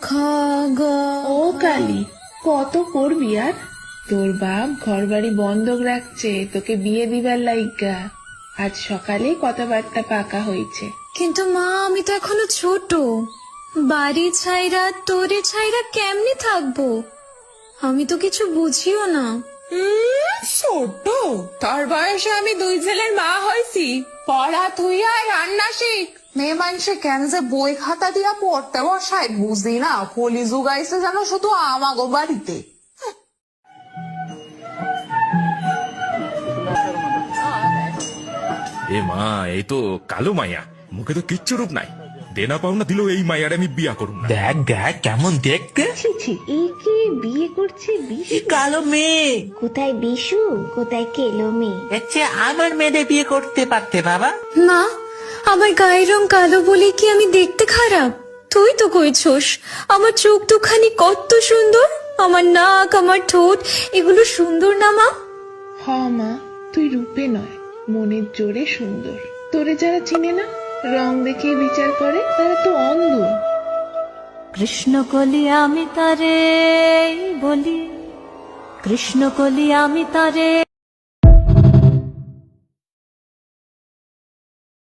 খ গ। ও কালী, কত করবি আর? তোর বাপ ঘর বাড়ি বন্ধক রাখছে তোকে বিয়ে দিবার লাইগা। আজ সকালে কথাবার্তা পাকা হয়েছে। কিন্তু মা, আমি তো এখনো ছোট। বাড়ি ছাইরা তোরে ছাইরা কেমনে থাকবো? আমি তো কিছু বুঝিও না। ছোট? তোর বয়সে আমি 2 ছেলের মা হয়েছি। পড়া তুই আর রান্না শিখ। মেয়ে মানুষে কেন যে বই খাতা দিয়া পড়তে বসায় বুঝি না। কলি যুগাইছে যেন শুধু আমাগো বাড়িতে। এ মা, এই তো কালো মাইয়া, মুখে তো কিচ্ছু রূপ নাই। দেনা পাওনা দিল এই মাইয়ার আমি বিয়া করুম না। দেখ দেখ কেমন দেখতে। ছি ছি, একে বিয়ে করছে বিশু? এই কালো মেয়ে, কোথায় বিশু, কোথায় কেলো মেয়ে? এর চেয়ে আমার মেয়েদের বিয়ে করতে পারতে বাবা। মা, আমার গায়ের রং কালো বলে কি আমি দেখতে খারাপ? তুই তো কইছস আমার চোখ দুখানি কত সুন্দর, আমার নাক, আমার ঠোঁট, এগুলো সুন্দর না মা? হ মা, তুই রূপে নয় মনের জোরে সুন্দর। তোরে যারা চিনে না, রং দেখে বিচার করে, তারা তো অন্ধ। কৃষ্ণ কলি আমি তারে বলি, কৃষ্ণ কলি আমি তারে